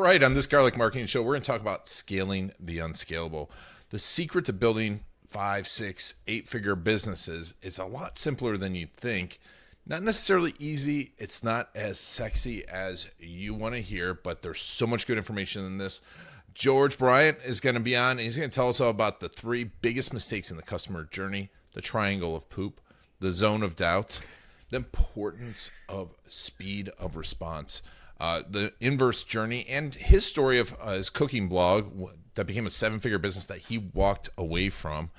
right, on this Garlic Marketing Show, we're going to talk about scaling the unscalable. The secret to building 5, 6, 8-figure businesses is a lot simpler than you'd think. Not necessarily easy. It's not as sexy as you want to hear, but there's so much good information in this. George Bryant is going to be on. And he's going to tell us all about the 3 biggest mistakes in the customer journey, the triangle of poop, the zone of doubt, the importance of speed of response, the inverse journey, and his story of his cooking blog that became a 7-figure business that he walked away from,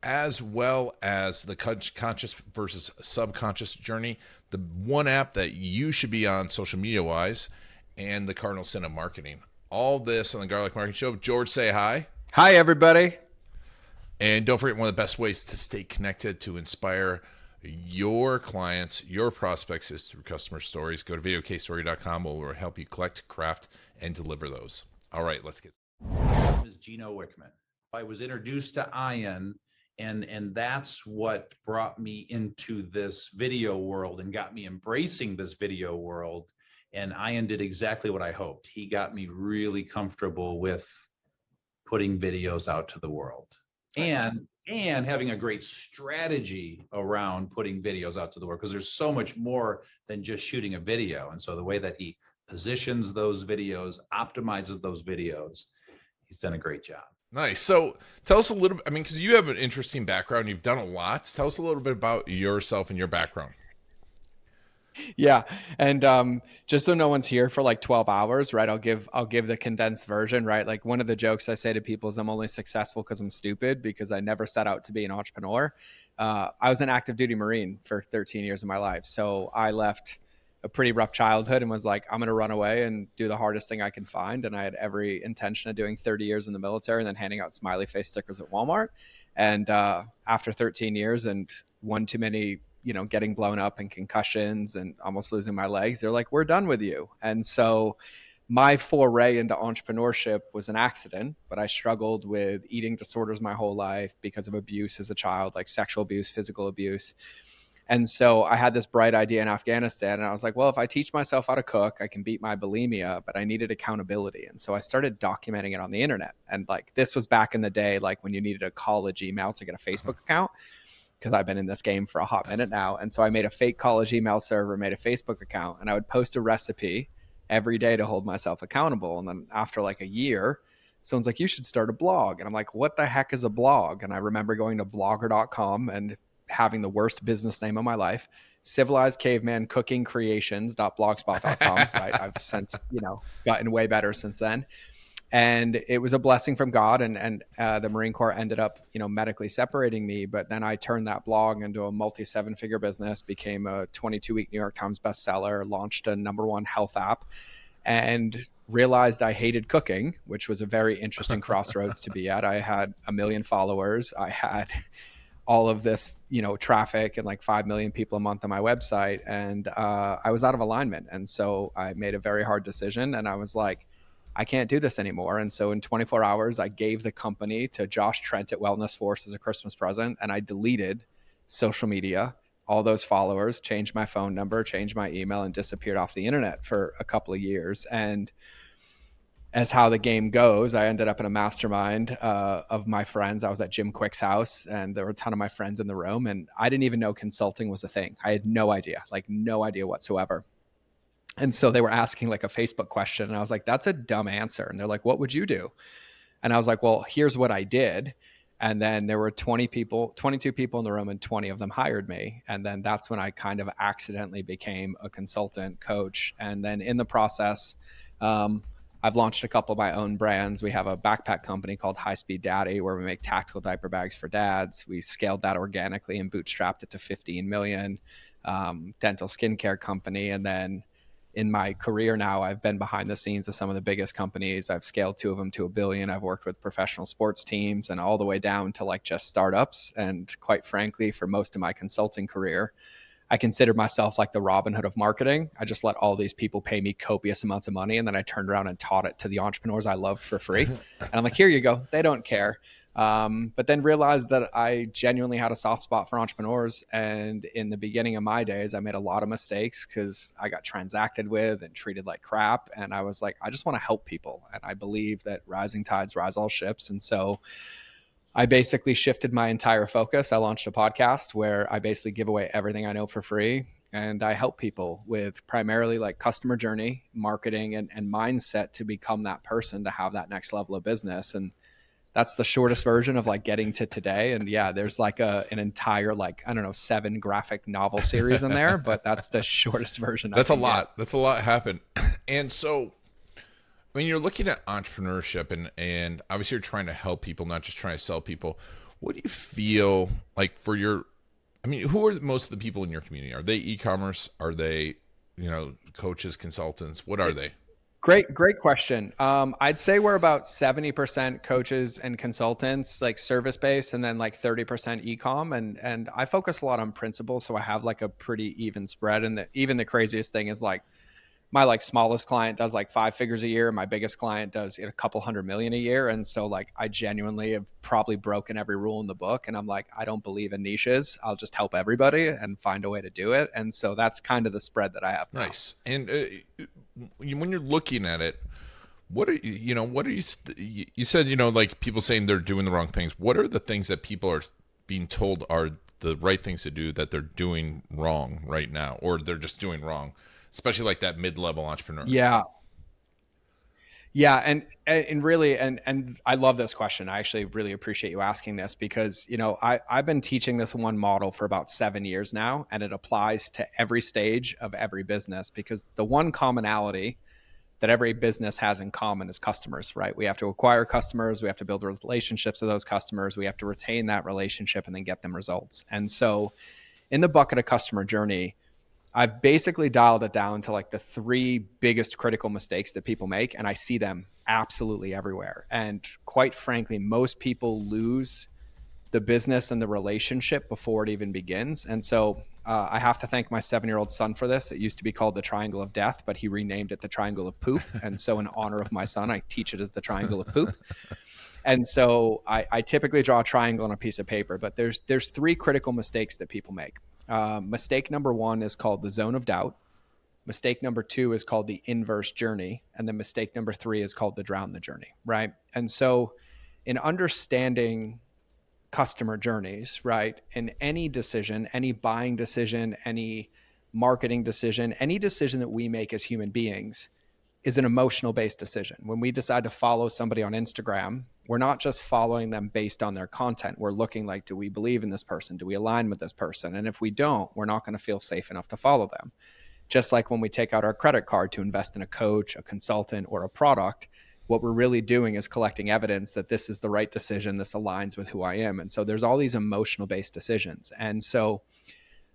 as well as the conscious versus subconscious journey, the one app that you should be on social media wise, and the cardinal sin of marketing. All this on the Garlic Marketing Show. George, say hi. Hi, everybody. And don't forget, one of the best ways to stay connected, to inspire your clients, your prospects, is through customer stories. Go to videokstory.com. We'll help you collect, craft, and deliver those. All right, let's get started. Is Gino Wickman. I was introduced to Ian, and that's what brought me into this video world and got me embracing this video world. And Ian did exactly what I hoped. He got me really comfortable with putting videos out to the world and having a great strategy around putting videos out to the world, because there's so much more than just shooting a video. And so the way that he positions those videos, optimizes those videos, he's done a great job. Nice. So tell us a little bit, because you have an interesting background. You've done a lot. Tell us a little bit about yourself and your background. Yeah. And just so no one's here for like 12 hours, right? I'll give the condensed version, right? Like one of the jokes I say to people is I'm only successful because I'm stupid, because I never set out to be an entrepreneur. I was an active duty Marine for 13 years of my life. So I left a pretty rough childhood and was like, I'm going to run away and do the hardest thing I can find. And I had every intention of doing 30 years in the military and then handing out smiley face stickers at Walmart. And after 13 years and one too many, getting blown up and concussions and almost losing my legs, they're like, we're done with you. And so my foray into entrepreneurship was an accident, but I struggled with eating disorders my whole life because of abuse as a child, like sexual abuse, physical abuse. And so I had this bright idea in Afghanistan, and I was like, well, if I teach myself how to cook, I can beat my bulimia, but I needed accountability. And so I started documenting it on the internet. And like, this was back in the day, like when you needed a college email to get a Facebook account, because I've been in this game for a hot minute now. And so I made a fake college email server, made a Facebook account, and I would post a recipe every day to hold myself accountable. And then after like a year, someone's like, you should start a blog. And I'm like, what the heck is a blog? And I remember going to blogger.com and having the worst business name of my life, civilized caveman cooking creations.blogspot.com. Right. I've since, gotten way better since then. And it was a blessing from God. And the Marine Corps ended up, medically separating me. But then I turned that blog into a multi-7-figure business, became a 22-week New York Times bestseller, launched a #1 health app, and realized I hated cooking, which was a very interesting crossroads to be at. I had 1 million followers. I had all of this, traffic and like 5 million people a month on my website. And I was out of alignment. And so I made a very hard decision, and I was like, I can't do this anymore. And so in 24 hours, I gave the company to Josh Trent at Wellness Force as a Christmas present. And I deleted social media, all those followers, changed my phone number, changed my email, and disappeared off the internet for a couple of years. And as how the game goes, I ended up in a mastermind of my friends. I was at Jim Quick's house, and there were a ton of my friends in the room, and I didn't even know consulting was a thing. I had no idea whatsoever. And so they were asking like a Facebook question, and I was like, that's a dumb answer. And they're like, what would you do? And I was like, well, here's what I did. And then there were 22 people in the room, and 20 of them hired me. And then that's when I kind of accidentally became a consultant coach. And then in the process, I've launched a couple of my own brands. We have a backpack company called High Speed Daddy, where we make tactical diaper bags for dads. We scaled that organically and bootstrapped it to 15 million. Dental skincare company. And then in my career now, I've been behind the scenes of some of the biggest companies. I've scaled 2 of them to $1 billion. I've worked with professional sports teams, and all the way down to like just startups. And quite frankly, for most of my consulting career, I consider myself like the Robin Hood of marketing. I just let all these people pay me copious amounts of money, and then I turned around and taught it to the entrepreneurs I love for free. And I'm like, here you go. They don't care. But then realized that I genuinely had a soft spot for entrepreneurs. And in the beginning of my days, I made a lot of mistakes because I got transacted with and treated like crap. And I was like, I just want to help people. And I believe that rising tides rise all ships. And so I basically shifted my entire focus. I launched a podcast where I basically give away everything I know for free. And I help people with primarily like customer journey, marketing, and mindset to become that person to have that next level of business. And that's the shortest version of like getting to today. And yeah, there's like an entire, like, I don't know, 7 graphic novel series in there, but that's the shortest version. That's a lot. That's a lot happened. And so when you're looking at entrepreneurship and obviously you're trying to help people, not just trying to sell people, what do you feel like for your, I mean, who are most of the people in your community? Are they e-commerce? Are they, coaches, consultants? What are they? Great question. I'd say we're about 70% coaches and consultants, like service based, and then like 30% e-com. And I focus a lot on principles, so I have like a pretty even spread. And even the craziest thing is like my like smallest client does like 5 figures a year. My biggest client does a couple $100 million a year. And so like I genuinely have probably broken every rule in the book. And I'm like, I don't believe in niches. I'll just help everybody and find a way to do it. And so that's kind of the spread that I have now. Nice. And when you're looking at it, what are you said, like people saying they're doing the wrong things. What are the things that people are being told are the right things to do that they're doing wrong right now, or they're just doing wrong? Especially like that mid-level entrepreneur. Yeah. And really, and I love this question. I actually really appreciate you asking this because, I've been teaching this one model for about 7 years now, and it applies to every stage of every business because the one commonality that every business has in common is customers, right? We have to acquire customers. We have to build relationships with those customers. We have to retain that relationship and then get them results. And so in the bucket of customer journey, I've basically dialed it down to like the 3 biggest critical mistakes that people make. And I see them absolutely everywhere. And quite frankly, most people lose the business and the relationship before it even begins. And so I have to thank my 7-year-old son for this. It used to be called the Triangle of Death, but he renamed it the Triangle of Poop. And so in honor of my son, I teach it as the Triangle of Poop. And so I typically draw a triangle on a piece of paper, but there's 3 critical mistakes that people make. Mistake number 1 is called the zone of doubt. Mistake number 2 is called the inverse journey. And then mistake number 3 is called the drown the journey, right? And so in understanding customer journeys, right, in any decision, any buying decision, any marketing decision, any decision that we make as human beings is an emotional based decision. When we decide to follow somebody on Instagram, we're not just following them based on their content. We're looking like, do we believe in this person? Do we align with this person? And if we don't, we're not going to feel safe enough to follow them. Just like when we take out our credit card to invest in a coach, a consultant, or a product, what we're really doing is collecting evidence that this is the right decision. This aligns with who I am. And so there's all these emotional based decisions. And so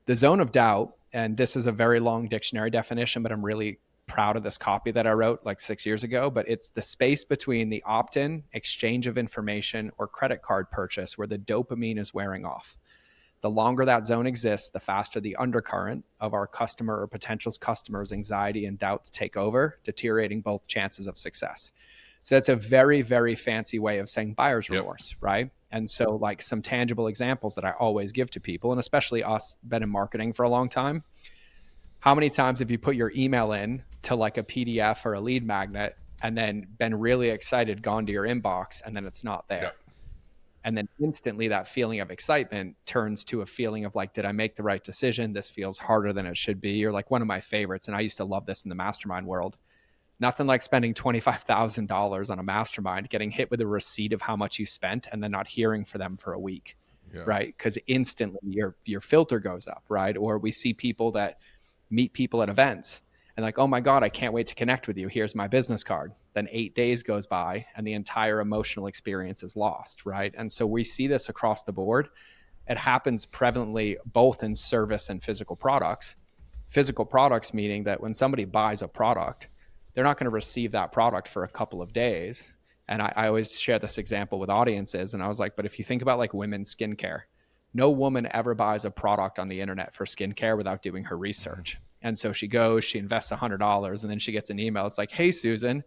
the zone of doubt, and this is a very long dictionary definition, but I'm really proud of this copy that I wrote like 6 years ago, but it's the space between the opt-in, exchange of information, or credit card purchase where the dopamine is wearing off. The longer that zone exists, the faster the undercurrent of our customer or potential customers' anxiety and doubts take over, deteriorating both chances of success. So that's a very, very fancy way of saying buyer's remorse, right? And so like some tangible examples that I always give to people, and especially us been in marketing for a long time. How many times have you put your email in to like a PDF or a lead magnet and then been really excited, gone to your inbox, and then it's not there? Yep. And then instantly that feeling of excitement turns to a feeling of like, did I make the right decision? This feels harder than it should be. Or like one of my favorites, and I used to love this in the mastermind world. Nothing like spending $25,000 on a mastermind, getting hit with a receipt of how much you spent and then not hearing from them for a week, right? Because instantly your filter goes up, right? Or we see people that meet people at events and like, oh my God, I can't wait to connect with you. Here's my business card. Then 8 days goes by and the entire emotional experience is lost, right? And so we see this across the board. It happens prevalently both in service and physical products. Physical products meaning that when somebody buys a product, they're not going to receive that product for a couple of days. And I always share this example with audiences. And I was like, but if you think about like women's skincare, no woman ever buys a product on the internet for skincare without doing her research. And so she goes, she invests $100 and then she gets an email. It's like, hey, Susan,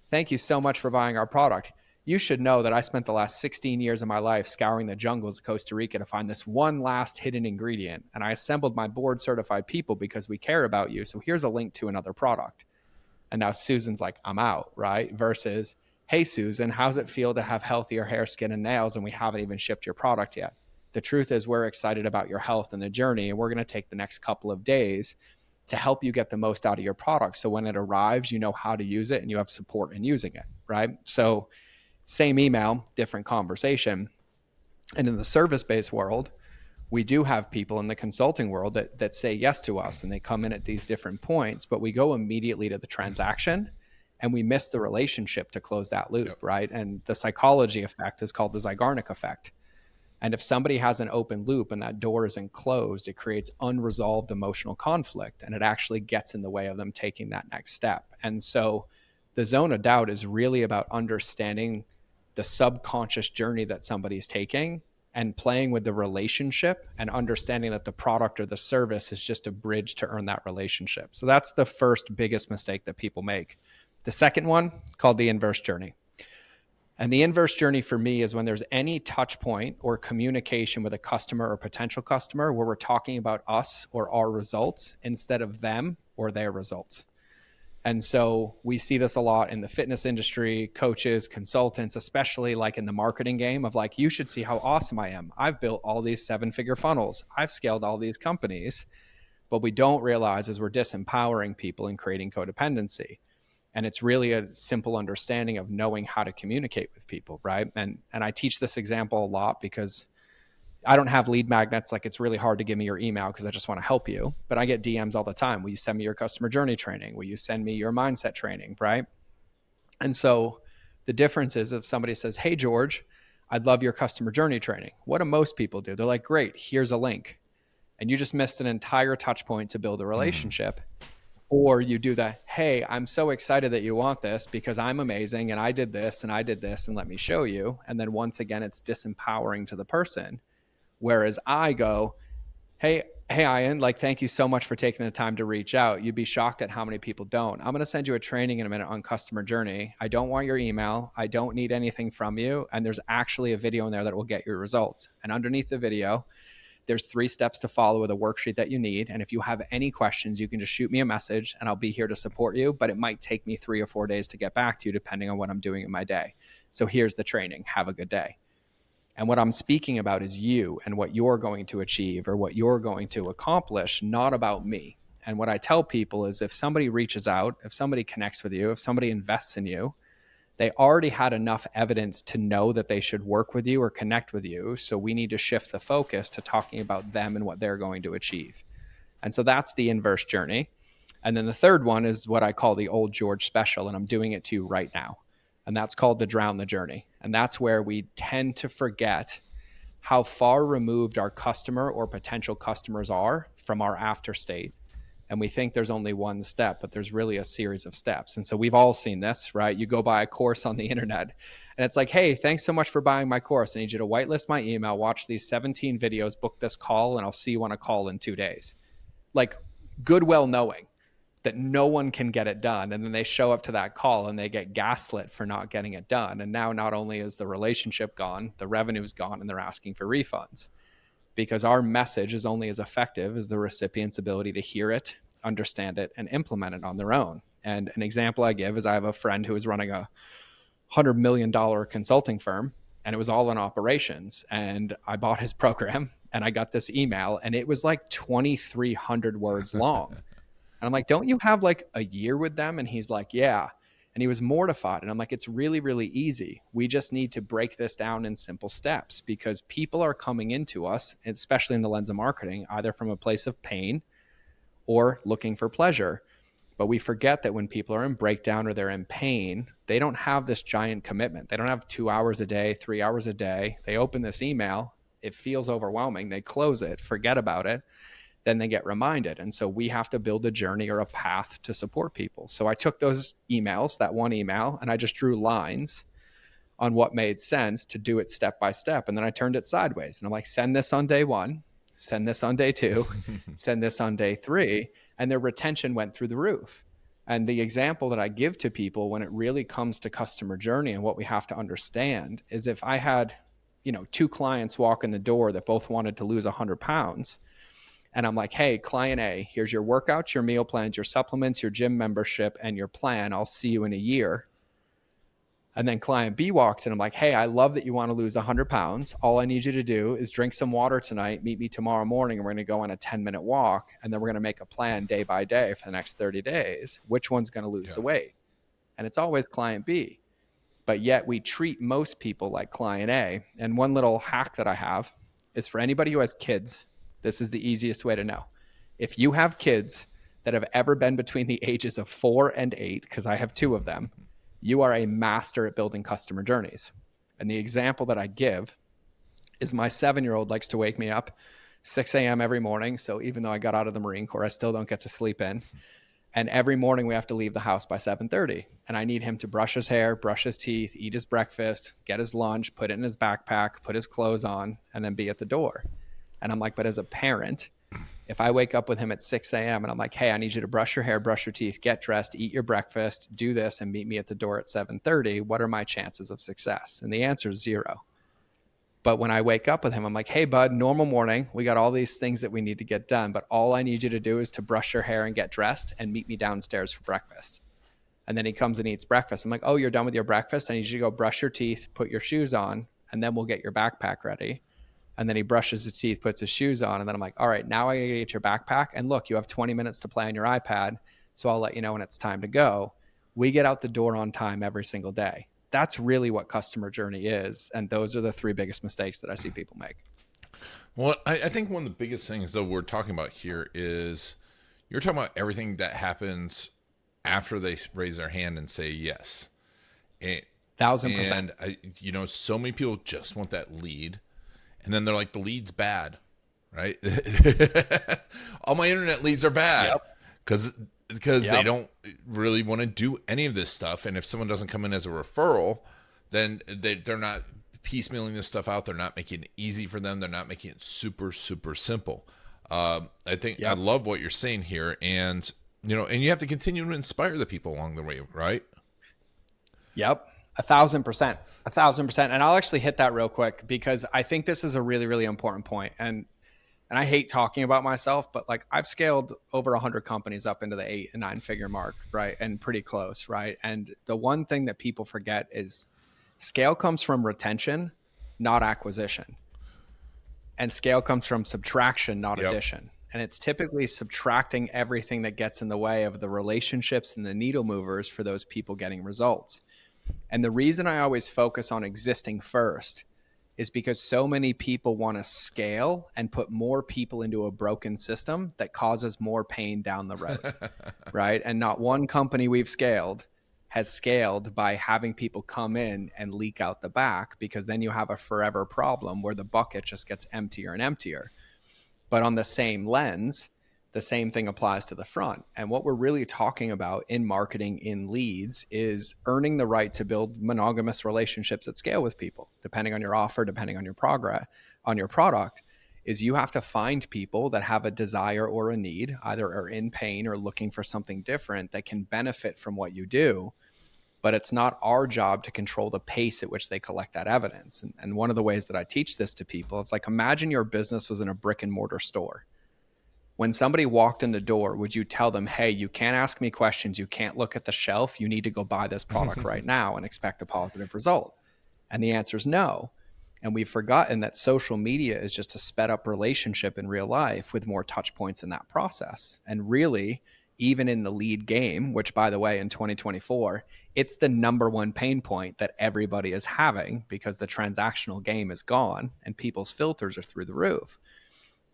thank you so much for buying our product. you should know that I spent the last 16 years of my life scouring the jungles of Costa Rica to find this one last hidden ingredient. And I assembled my board certified people because we care about you. So here's a link to another product. And now Susan's like, I'm out, right? Versus, hey, Susan, how's it feel to have healthier hair, skin, and nails, and we haven't even shipped your product yet? The truth is we're excited about your health and the journey, and we're going to take the next couple of days to help you get the most out of your product. So when it arrives, you know how to use it and you have support in using it, right? So same email, different conversation. And in the service-based world, we do have people in the consulting world that say yes to us, and they come in at these different points, but we go immediately to the transaction and we miss the relationship to close that loop, yep. Right? And the psychology effect is called the Zeigarnik effect. And if somebody has an open loop and that door isn't closed, it creates unresolved emotional conflict, and it actually gets in the way of them taking that next step. And so the zone of doubt is really about understanding the subconscious journey that somebody's taking and playing with the relationship and understanding that the product or the service is just a bridge to earn that relationship. So that's the first biggest mistake that people make. The second one, called the inverse journey. And the inverse journey for me is when there's any touch point or communication with a customer or potential customer where we're talking about us or our results instead of them or their results. And so we see this a lot in the fitness industry, coaches, consultants, especially like in the marketing game of like, you should see how awesome I am. I've built all these 7-figure funnels. I've scaled all these companies. But we don't realize is we're disempowering people and creating codependency. And it's really a simple understanding of knowing how to communicate with people, right? And I teach this example a lot because I don't have lead magnets. Like, it's really hard to give me your email because I just want to help you. But I get DMs all the time. Will you send me your customer journey training? Will you send me your mindset training? Right. And so the difference is if somebody says, hey, George, I'd love your customer journey training. What do most people do? They're like, great, here's a link. And you just missed an entire touch point to build a relationship. Or you do the, hey, I'm so excited that you want this because I'm amazing and I did this and let me show you. And then once again, it's disempowering to the person. Whereas I go, hey, Ian, like, thank you so much for taking the time to reach out. You'd be shocked at how many people don't. I'm going to send you a training in a minute on customer journey. I don't want your email. I don't need anything from you. And there's actually a video in there that will get your results. And underneath the video, there's 3 steps to follow with a worksheet that you need. And if you have any questions, you can just shoot me a message and I'll be here to support you. But it might take me 3 or 4 days to get back to you, depending on what I'm doing in my day. So here's the training. Have a good day. And what I'm speaking about is you and what you're going to achieve or what you're going to accomplish, not about me. And what I tell people is if somebody reaches out, if somebody connects with you, if somebody invests in you, they already had enough evidence to know that they should work with you or connect with you. So we need to shift the focus to talking about them and what they're going to achieve. And so that's the inverse journey. And then the third one is what I call the old George special, and I'm doing it to you right now. And that's called the drown the journey. And that's where we tend to forget how far removed our customer or potential customers are from our after state. And we think there's only one step, but there's really a series of steps. And so we've all seen this, right? You go buy a course on the internet and it's like, hey, thanks so much for buying my course. I need you to whitelist my email, watch these 17 videos, book this call, and I'll see you on a call in 2 days. Like, good well knowing that no one can get it done. And then they show up to that call and they get gaslit for not getting it done. And now not only is the relationship gone, the revenue's gone, and they're asking for refunds because our message is only as effective as the recipient's ability to hear it, understand it, and implement it on their own. And an example I give is I have a friend who was running a $100 million consulting firm, and it was all in operations. And I bought his program and I got this email and it was like 2,300 words long. And I'm like, don't you have like a year with them? And he's like, yeah. And he was mortified. And I'm like, it's really, really easy. We just need to break this down in simple steps because people are coming into us, especially in the lens of marketing, either from a place of pain or looking for pleasure. But we forget that when people are in breakdown or they're in pain, they don't have this giant commitment. They don't have 2 hours a day, 3 hours a day. They open this email. It feels overwhelming. They close it, forget about it. Then they get reminded. And so we have to build a journey or a path to support people. So I took those emails, that one email, and I just drew lines on what made sense to do it step by step. And then I turned it sideways. And I'm like, send this on day 1, send this on day 2, send this on day 3. And their retention went through the roof And the example that I give to people when it really comes to customer journey and what we have to understand is if I had, two clients walk in the door that both wanted to lose 100 pounds, and I'm like, hey, client A, here's your workouts, your meal plans, your supplements, your gym membership, and your plan. I'll see you in a year. And then client B walks in. I'm like, hey, I love that you want to lose 100 pounds. All I need you to do is drink some water tonight, meet me tomorrow morning, and we're going to go on a 10-minute walk. And then we're going to make a plan day by day for the next 30 days. Which one's going to lose the weight? And it's always client B. But yet we treat most people like client A. And one little hack that I have is for anybody who has kids, this is the easiest way to know. If you have kids that have ever been between the ages of 4 and 8, because I have 2 of them, you are a master at building customer journeys. And the example that I give is my 7-year-old likes to wake me up 6 a.m. every morning. So even though I got out of the Marine Corps, I still don't get to sleep in. And every morning we have to leave the house by 7:30. And I need him to brush his hair, brush his teeth, eat his breakfast, get his lunch, put it in his backpack, put his clothes on, and then be at the door. And I'm like, but as a parent, if I wake up with him at 6 a.m. and I'm like, hey, I need you to brush your hair, brush your teeth, get dressed, eat your breakfast, do this, and meet me at the door at 7:30, what are my chances of success? And the answer is 0. But when I wake up with him, I'm like, hey, bud, normal morning. We got all these things that we need to get done, but all I need you to do is to brush your hair and get dressed and meet me downstairs for breakfast. And then he comes and eats breakfast. I'm like, oh, you're done with your breakfast? I need you to go brush your teeth, put your shoes on, and then we'll get your backpack ready. And then he brushes his teeth, puts his shoes on. And then I'm like, all right, now I gotta get your backpack. And look, you have 20 minutes to play on your iPad. So I'll let you know when it's time to go. We get out the door on time every single day. That's really what customer journey is. And those are the 3 biggest mistakes that I see people make. Well, I think one of the biggest things that we're talking about here is you're talking about everything that happens after they raise their hand and say yes. 1,000%. And so many people just want that lead. And then they're like, the lead's bad, right? All my internet leads are bad because they don't really want to do any of this stuff. And if someone doesn't come in as a referral, then they're not piecemealing this stuff out. They're not making it easy for them. They're not making it super, super simple. I think I love what you're saying here. And, and you have to continue to inspire the people along the way, right? Yep. 1,000%. 1,000%. And I'll actually hit that real quick because I think this is a really, really important point. And I hate talking about myself, but like I've scaled over 100 companies up into the 8 and 9 figure mark, right? And pretty close, right? And the one thing that people forget is scale comes from retention, not acquisition. And scale comes from subtraction, not addition. And it's typically subtracting everything that gets in the way of the relationships and the needle movers for those people getting results. And the reason I always focus on existing first is because so many people want to scale and put more people into a broken system that causes more pain down the road, right? And not one company we've scaled has scaled by having people come in and leak out the back, because then you have a forever problem where the bucket just gets emptier and emptier. But on the same lens, the same thing applies to the front. And what we're really talking about in marketing, in leads, is earning the right to build monogamous relationships at scale with people, depending on your offer, depending on your progress, on your product, is you have to find people that have a desire or a need, either are in pain or looking for something different that can benefit from what you do. But it's not our job to control the pace at which they collect that evidence. And one of the ways that I teach this to people, it's like, imagine your business was in a brick and mortar store. When somebody walked in the door, would you tell them, hey, you can't ask me questions, you can't look at the shelf, you need to go buy this product right now and expect a positive result? And the answer is no. And we've forgotten that social media is just a sped up relationship in real life with more touch points in that process. And really, even in the lead game, which by the way, in 2024, it's the number one pain point that everybody is having, because the transactional game is gone and people's filters are through the roof.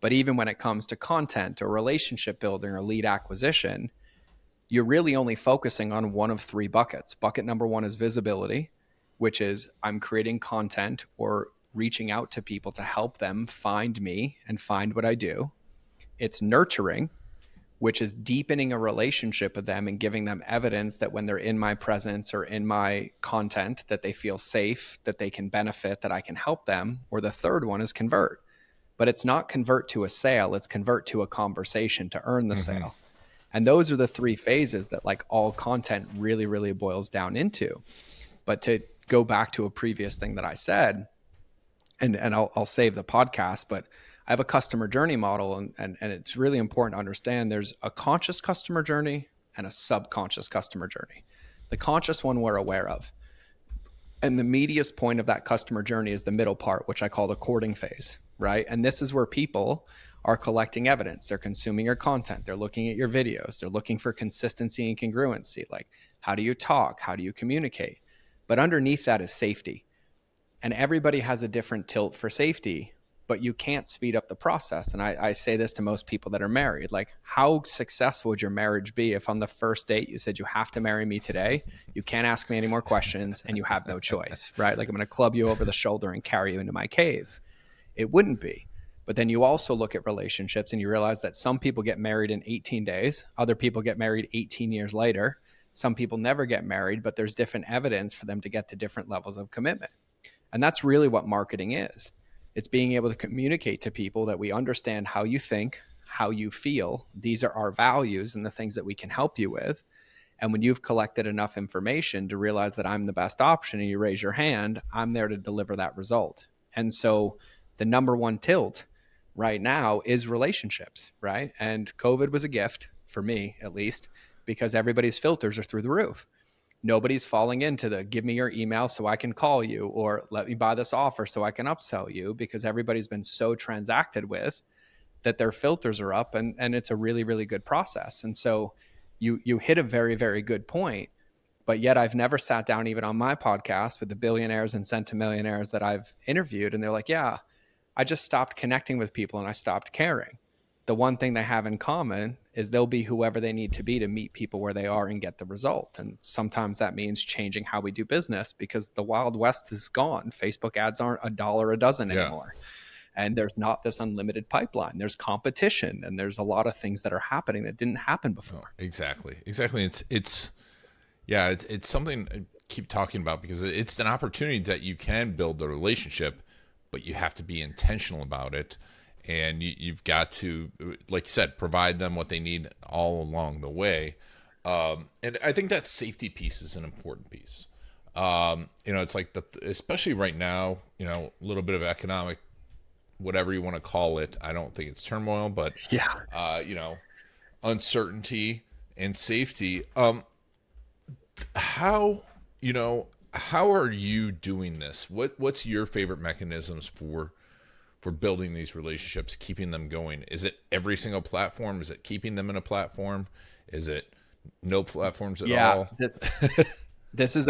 But even when it comes to content or relationship building or lead acquisition, you're really only focusing on one of 3 buckets. Bucket number 1 is visibility, which is I'm creating content or reaching out to people to help them find me and find what I do. It's nurturing, which is deepening a relationship with them and giving them evidence that when they're in my presence or in my content, that they feel safe, that they can benefit, that I can help them. Or the third one is convert. But it's not convert to a sale, it's convert to a conversation to earn the sale. And those are the three phases that like all content really, really boils down into. But to go back to a previous thing that I said, and I'll save the podcast, but I have a customer journey model, and it's really important to understand there's a conscious customer journey and a subconscious customer journey. The conscious one we're aware of. And the meatiest point of that customer journey is the middle part, which I call the courting phase, right? And this is where people are collecting evidence. They're consuming your content. They're looking at your videos. They're looking for consistency and congruency. Like, how do you talk? How do you communicate? But underneath that is safety. And everybody has a different tilt for safety, but you can't speed up the process. And I say this to most people that are married, like, how successful would your marriage be if on the first date you said, you have to marry me today, you can't ask me any more questions, and you have no choice, right? Like, I'm going to club you over the shoulder and carry you into my cave. It wouldn't be. But then you also look at relationships and you realize that some people get married in 18 days. Other people get married 18 years later. Some people never get married, but there's different evidence for them to get to different levels of commitment. And that's really what marketing is. It's being able to communicate to people that we understand how you think, how you feel. These are our values and the things that we can help you with. And when you've collected enough information to realize that I'm the best option and you raise your hand, I'm there to deliver that result. And so the number one tilt right now is relationships, right? And COVID was a gift for me, at least, because everybody's filters are through the roof. Nobody's falling into the give me your email so I can call you, or let me buy this offer so I can upsell you, because everybody's been so transacted with that their filters are up, and it's a really, really good process. And so you hit a very, very good point, but yet I've never sat down even on my podcast with the billionaires and centimillionaires that I've interviewed. And they're like, yeah, I just stopped connecting with people and I stopped caring. The one thing they have in common is they'll be whoever they need to be to meet people where they are and get the result. And sometimes that means changing how we do business, because the Wild West is gone. Facebook ads aren't $1 a dozen anymore. And there's not this unlimited pipeline. There's competition, and there's a lot of things that are happening that didn't happen before. Exactly. It's something I keep talking about, because it's an opportunity that you can build a relationship, but you have to be intentional about it. And you've got to, like you said, provide them what they need all along the way. And I think that safety piece is an important piece. It's like, especially right now, a little bit of economic, whatever you want to call it. I don't think it's turmoil, but uncertainty and safety. How are you doing this? What's your favorite mechanisms for building these relationships, keeping them going? Is it every single platform? Is it keeping them in a platform? Is it no platforms at all? This is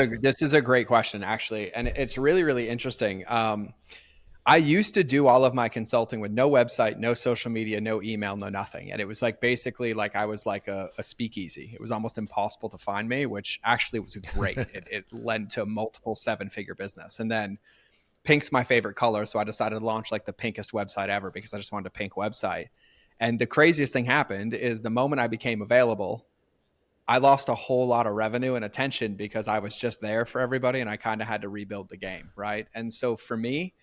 a great question, actually. And it's really, really interesting. I used to do all of my consulting with no website, no social media, no email, no nothing. And it was like, basically like I was like a speakeasy. It was almost impossible to find me, which actually was great. It led to multiple 7-figure business. And then pink's my favorite color. So I decided to launch like the pinkest website ever, because I just wanted a pink website. And the craziest thing happened is the moment I became available, I lost a whole lot of revenue and attention, because I was just there for everybody and I kind of had to rebuild the game. Right. And so for me,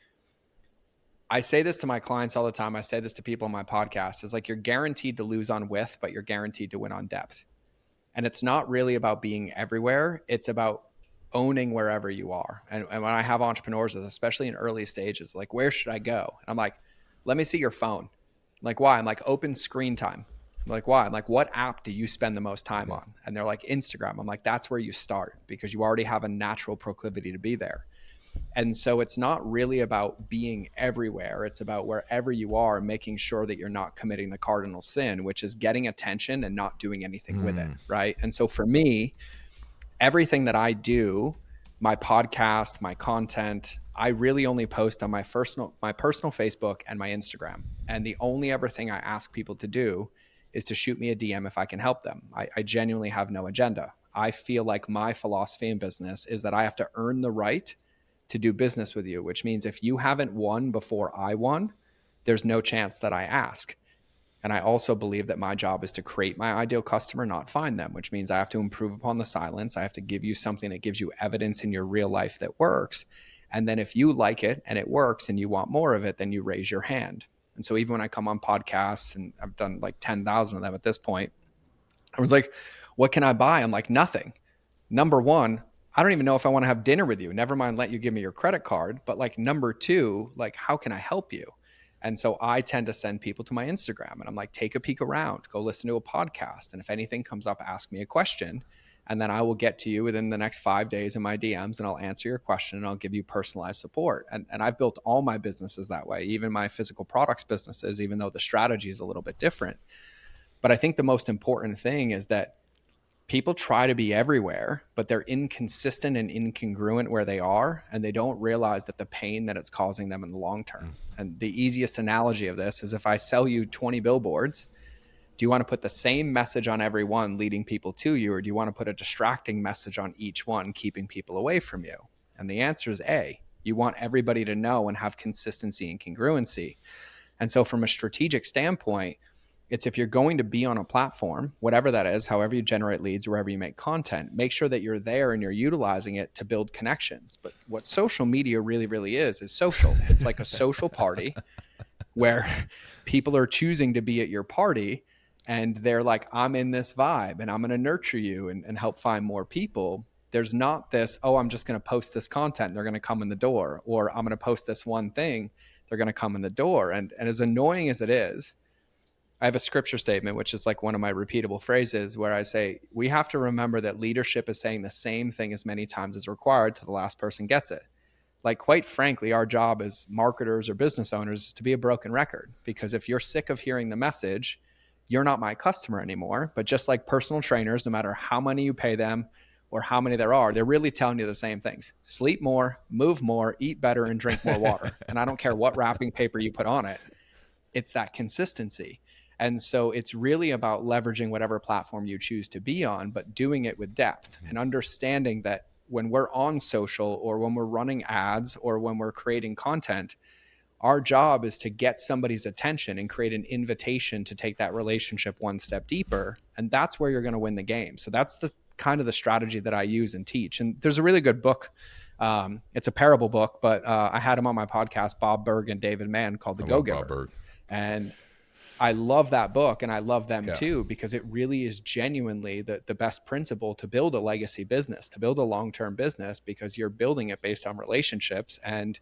I say this to my clients all the time. I say this to people on my podcast, is like, you're guaranteed to lose on width, but you're guaranteed to win on depth. And it's not really about being everywhere. It's about owning wherever you are. And when I have entrepreneurs, especially in early stages, like, where should I go? And I'm like, let me see your phone. I'm like, why? I'm like, open screen time. I'm like, why? I'm like, what app do you spend the most time on? And they're like, Instagram. I'm like, that's where you start, because you already have a natural proclivity to be there. And so it's not really about being everywhere. It's about wherever you are, making sure that you're not committing the cardinal sin, which is getting attention and not doing anything with it. Right. And so for me, everything that I do, my podcast, my content, I really only post on my personal Facebook and my Instagram. And the only ever thing I ask people to do is to shoot me a DM if I can help them. I genuinely have no agenda. I feel like my philosophy in business is that I have to earn the right to do business with you, which means if you haven't won before I won, there's no chance that I ask. And I also believe that my job is to create my ideal customer, not find them, which means I have to improve upon the silence. I have to give you something that gives you evidence in your real life that works. And then if you like it and it works and you want more of it, then you raise your hand. And so even when I come on podcasts, and I've done like 10,000 of them at this point, Everyone's like, what can I buy? I'm like, nothing. Number one, I don't even know if I want to have dinner with you. Never mind, let you give me your credit card. But like, number two, like, how can I help you? And so I tend to send people to my Instagram and I'm like, take a peek around, go listen to a podcast. And if anything comes up, ask me a question. And then I will get to you within the next 5 days in my DMs and I'll answer your question and I'll give you personalized support. And I've built all my businesses that way, even my physical products businesses, even though the strategy is a little bit different. But I think the most important thing is that people try to be everywhere, but they're inconsistent and incongruent where they are. And they don't realize that the pain that it's causing them in the long term. And the easiest analogy of this is if I sell you 20 billboards, do you want to put the same message on every one leading people to you? Or do you want to put a distracting message on each one, keeping people away from you? And the answer is A. You want everybody to know and have consistency and congruency. And so from a strategic standpoint, it's if you're going to be on a platform, whatever that is, however you generate leads, wherever you make content, make sure that you're there and you're utilizing it to build connections. But what social media really, really is social. It's like a social party where people are choosing to be at your party and they're like, I'm in this vibe and I'm going to nurture you and help find more people. There's not this, oh, I'm just going to post this content, they're going to come in the door, or I'm going to post this one thing, they're going to come in the door. And as annoying as it is, I have a scripture statement, which is like one of my repeatable phrases where I say, we have to remember that leadership is saying the same thing as many times as required till the last person gets it. Like, quite frankly, our job as marketers or business owners is to be a broken record, because if you're sick of hearing the message, you're not my customer anymore. But just like personal trainers, no matter how many you pay them or how many there are, they're really telling you the same things. Sleep more, move more, eat better, and drink more water. And I don't care what wrapping paper you put on it. It's that consistency. And so it's really about leveraging whatever platform you choose to be on, but doing it with depth and understanding that when we're on social or when we're running ads or when we're creating content, our job is to get somebody's attention and create an invitation to take that relationship one step deeper. And that's where you're going to win the game. So that's the kind of the strategy that I use and teach. And there's a really good book. It's a parable book, but I had him on my podcast, Bob Berg and David Mann, called The Go-Giver. And I love that book and I love them too, because it really is genuinely the best principle to build a legacy business, to build a long-term business, because you're building it based on relationships. And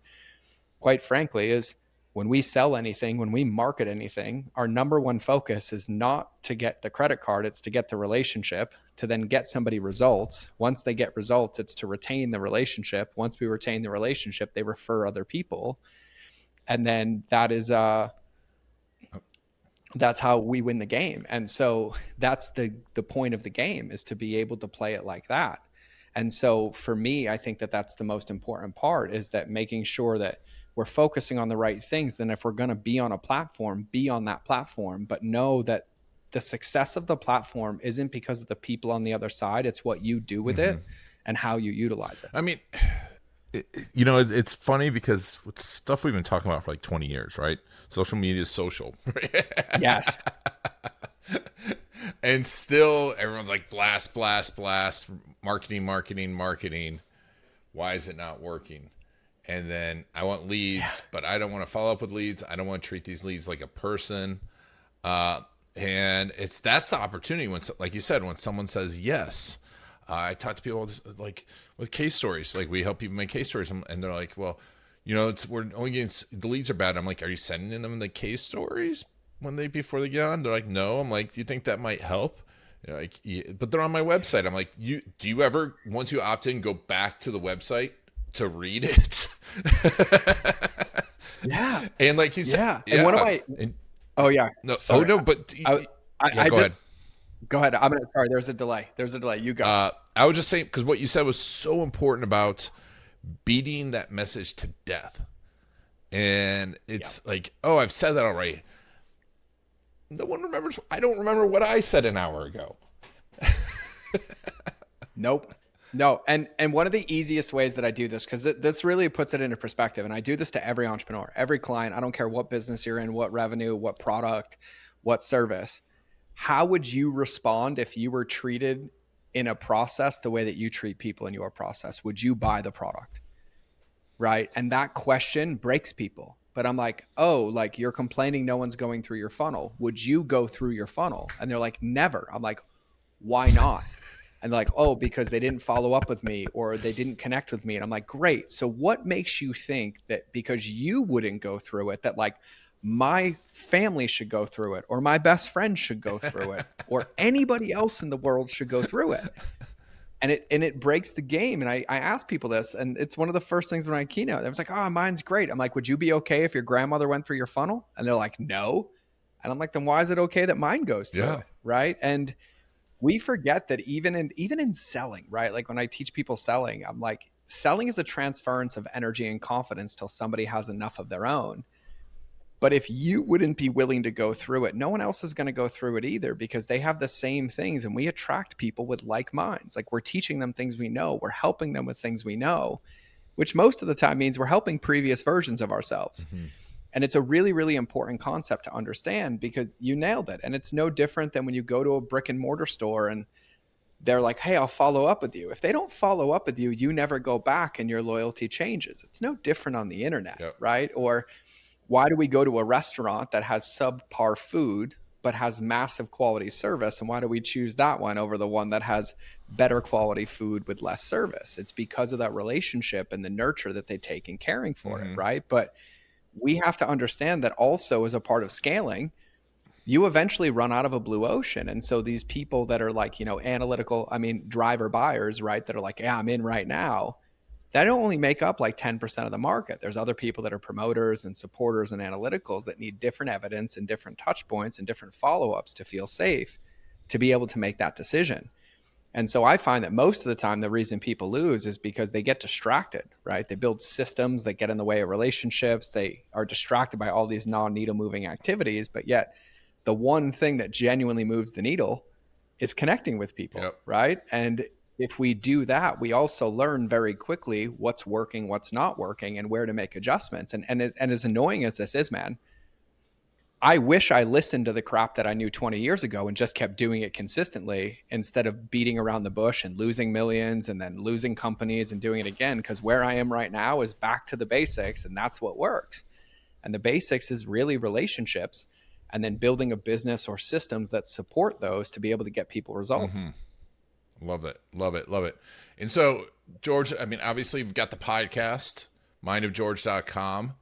quite frankly, is when we sell anything, when we market anything, our number one focus is not to get the credit card. It's to get the relationship, to then get somebody results. Once they get results, it's to retain the relationship. Once we retain the relationship, they refer other people. And then that's how we win the game. And so that's the point of the game, is to be able to play it like that. And so for me, I think that that's the most important part, is that making sure that we're focusing on the right things. Then if we're going to be on a platform, be on that platform, but know that the success of the platform isn't because of the people on the other side. It's what you do with it and how you utilize it. I mean, it's funny because it's stuff we've been talking about for like 20 years, right? Social media is social. Yes. And still everyone's like blast, blast, blast, marketing, marketing, marketing. Why is it not working? And then I want leads, but I don't want to follow up with leads. I don't want to treat these leads like a person. And that's the opportunity when, like you said, when someone says yes. I talk to people like with case stories. Like, we help people make case stories, and they're like, "Well, we're only getting the leads are bad." I'm like, "Are you sending them the case stories before they get on?" They're like, "No." I'm like, "Do you think that might help?" Like, yeah, but they're on my website. I'm like, "Do you ever, once you opt in, go back to the website to read it?" Yeah. And like you said, And one of my, oh yeah, no, sorry. oh no, but I go ahead. Go ahead. Sorry. There's a delay. You go. I was just saying, because what you said was so important about beating that message to death. And it's like, oh, I've said that already. No one remembers. I don't remember what I said an hour ago. Nope. No. And one of the easiest ways that I do this, because this really puts it into perspective, and I do this to every entrepreneur, every client, I don't care what business you're in, what revenue, what product, what service. How would you respond if you were treated in a process the way that you treat people in your process? Would you buy the product? Right? And that question breaks people. But I'm like, oh, like, you're complaining no one's going through your funnel. Would you go through your funnel? And they're like, never. I'm like, Why not? And like, oh, because they didn't follow up with me or they didn't connect with me. And I'm like, great. So what makes you think that because you wouldn't go through it, that like my family should go through it, or my best friend should go through it, or anybody else in the world should go through it? And it breaks the game. And I ask people this, and it's one of the first things when I keynote. I was like, oh, mine's great. I'm like, would you be okay if your grandmother went through your funnel? And they're like, no. And I'm like, then why is it okay that mine goes through Yeah. it? Right. And we forget that even in selling, right? Like when I teach people selling, I'm like, selling is a transference of energy and confidence till somebody has enough of their own. But if you wouldn't be willing to go through it, no one else is going to go through it either, because they have the same things. And we attract people with like minds. Like we're teaching them things we know. We're helping them with things we know, which most of the time means we're helping previous versions of ourselves. Mm-hmm. And it's a really, really important concept to understand, because you nailed it. And it's no different than when you go to a brick and mortar store and they're like, hey, I'll follow up with you. If they don't follow up with you, you never go back and your loyalty changes. It's no different on the internet, Yep. right? Or why do we go to a restaurant that has subpar food but has massive quality service? And why do we choose that one over the one that has better quality food with less service? It's because of that relationship and the nurture that they take in caring for Mm-hmm. it, right? But we have to understand that also as a part of scaling, you eventually run out of a blue ocean. And so these people that are like, analytical, driver buyers, right? That are like, yeah, I'm in right now. That don't only make up like 10% of the market. There's other people that are promoters and supporters and analyticals that need different evidence and different touch points and different follow-ups to feel safe to be able to make that decision. And so I find that most of the time, the reason people lose is because they get distracted, right? They build systems that get in the way of relationships. They are distracted by all these non-needle moving activities, but yet the one thing that genuinely moves the needle is connecting with people, Yep. right? And if we do that, we also learn very quickly what's working, what's not working, and where to make adjustments. And as annoying as this is, man, I wish I listened to the crap that I knew 20 years ago and just kept doing it consistently instead of beating around the bush and losing millions and then losing companies and doing it again. Because where I am right now is back to the basics, and that's what works. And the basics is really relationships, and then building a business or systems that support those to be able to get people results. Mm-hmm. Love it. Love it. Love it. And so, George, obviously you've got the podcast, mindofgeorge.com.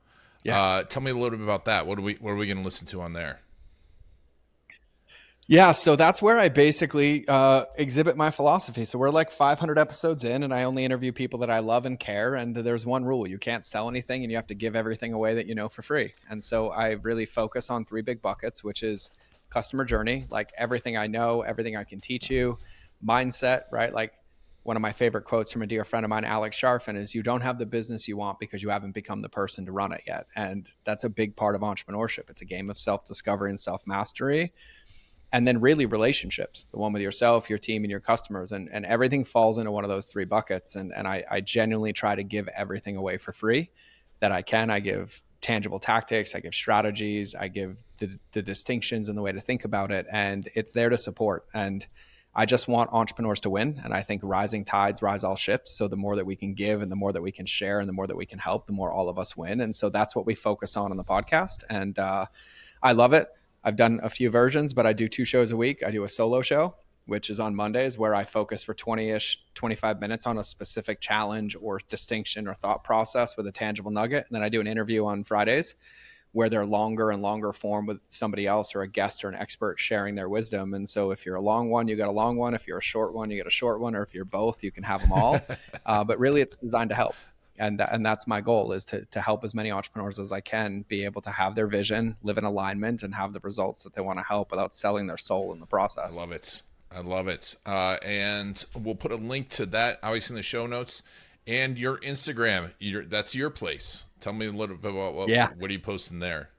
Yeah. Tell me a little bit about that. What are we going to listen to on there? Yeah, so that's where I basically exhibit my philosophy. So we're like 500 episodes in, and I only interview people that I love and care. And there's one rule: you can't sell anything, and you have to give everything away that you know for free. And so I really focus on three big buckets, which is customer journey, like everything I know, everything I can teach you; mindset, right? Like one of my favorite quotes from a dear friend of mine, Alex Sharfin, is, you don't have the business you want because you haven't become the person to run it yet. And that's a big part of entrepreneurship. It's a game of self-discovery and self-mastery. And then really relationships, the one with yourself, your team, and your customers. And everything falls into one of those three buckets. And I genuinely try to give everything away for free that I can. I give tangible tactics, I give strategies, I give the distinctions and the way to think about it. And it's there to support. And I just want entrepreneurs to win. And I think rising tides rise all ships. So the more that we can give and the more that we can share and the more that we can help, the more all of us win. And so that's what we focus on the podcast. And I love it. I've done a few versions, but I do 2 shows a week. I do a solo show, which is on Mondays, where I focus for 20-ish, 25 minutes on a specific challenge or distinction or thought process with a tangible nugget. And then I do an interview on Fridays, where they're longer and longer form with somebody else or a guest or an expert sharing their wisdom. And so if you're a long one, you got a long one. If you're a short one, you get a short one. Or if you're both, you can have them all. But really, it's designed to help. And that's my goal, is to help as many entrepreneurs as I can be able to have their vision, live in alignment, and have the results that they want to help without selling their soul in the process. I love it. I love it. And we'll put a link to that, obviously, in the show notes. And your Instagram, that's your place. Tell me a little bit about what are you posting there?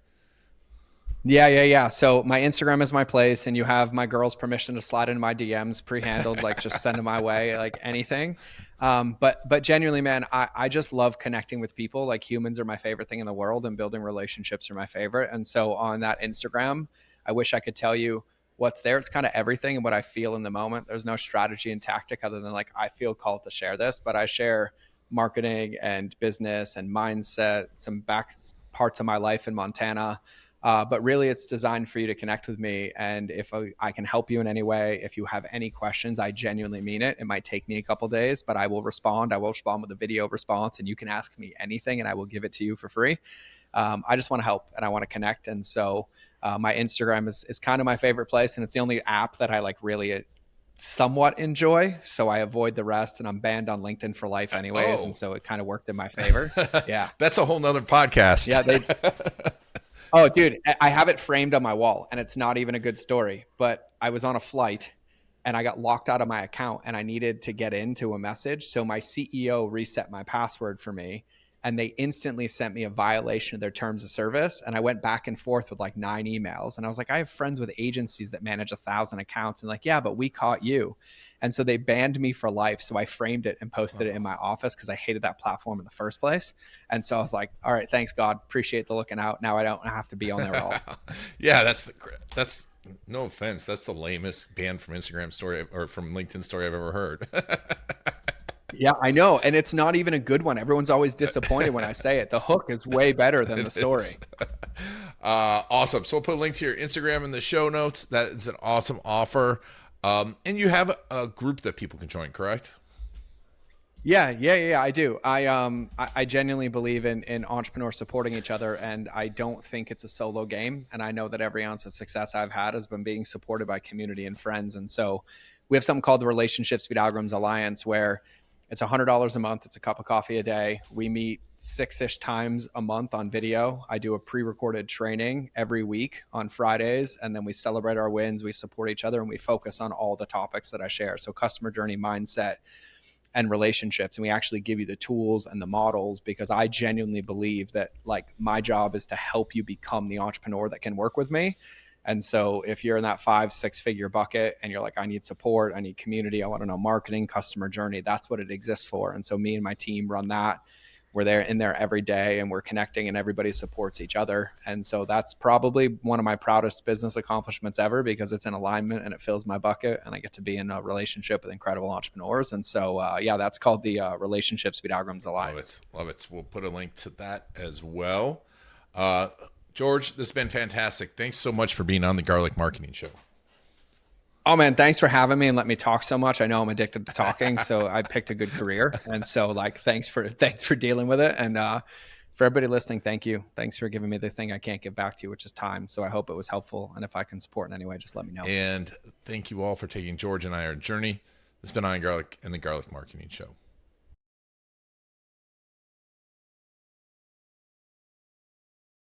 Yeah. So my Instagram is my place, and you have my girl's permission to slide into my DMs pre-handled, like just send them my way, like anything. But genuinely, man, I just love connecting with people. Like, humans are my favorite thing in the world, and building relationships are my favorite. And so on that Instagram, I wish I could tell you what's there. It's kind of everything and what I feel in the moment. There's no strategy and tactic other than like, I feel called to share this, but I share marketing and business and mindset, some back parts of my life in Montana. But really, it's designed for you to connect with me. And if I can help you in any way, if you have any questions, I genuinely mean it. It might take me a couple days, but I will respond. I will respond with a video response, and you can ask me anything and I will give it to you for free. I just want to help and I want to connect. And so my Instagram is kind of my favorite place. And it's the only app that I like really somewhat enjoy. So I avoid the rest, and I'm banned on LinkedIn for life anyways. And so it kind of worked in my favor. Yeah. That's a whole nother podcast. Yeah. Oh, dude, I have it framed on my wall, and it's not even a good story, but I was on a flight and I got locked out of my account and I needed to get into a message. So my CEO reset my password for me, and they instantly sent me a violation of their terms of service. And I went back and forth with like 9 emails. And I was like, I have friends with agencies that manage 1,000 accounts. And like, yeah, but we caught you. And so they banned me for life. So I framed it and posted it in my office because I hated that platform in the first place. And so I was like, all right, thanks God. Appreciate the looking out. Now I don't have to be on there at all. Yeah, that's no offense. That's the lamest ban from Instagram story or from LinkedIn story I've ever heard. Yeah, I know. And it's not even a good one. Everyone's always disappointed when I say it. The hook is way better than the story. Awesome. So we'll put a link to your Instagram in the show notes. That is an awesome offer. And you have a group that people can join, correct? Yeah, I do. I genuinely believe in entrepreneurs supporting each other, and I don't think it's a solo game. And I know that every ounce of success I've had has been being supported by community and friends. And so we have something called the Relationship Speed Algorithms Alliance, where it's $100 a month. It's a cup of coffee a day. We meet 6-ish times a month on video. I do a pre-recorded training every week on Fridays, and then we celebrate our wins. We support each other, and we focus on all the topics that I share. So customer journey, mindset, and relationships. And we actually give you the tools and the models, because I genuinely believe that like my job is to help you become the entrepreneur that can work with me. And so if you're in that 5-6 figure bucket and you're like, I need support, I need community, I want to know marketing, customer journey, that's what it exists for. And so me and my team run that. We're there in there every day, and we're connecting, and everybody supports each other. And so that's probably one of my proudest business accomplishments ever, because it's in alignment and it fills my bucket, and I get to be in a relationship with incredible entrepreneurs. And so, that's called the Relationship Speed Algorithms Alliance. Love it. We'll put a link to that as well. George, this has been fantastic. Thanks so much for being on the Garlic Marketing Show. Oh man, thanks for having me and let me talk so much. I know I'm addicted to talking, so I picked a good career. And so like, thanks for dealing with it. And for everybody listening, thank you. Thanks for giving me the thing I can't give back to you, which is time. So I hope it was helpful. And if I can support in any way, just let me know. And thank you all for taking George and I on our journey. This has been Iron Garlic and the Garlic Marketing Show.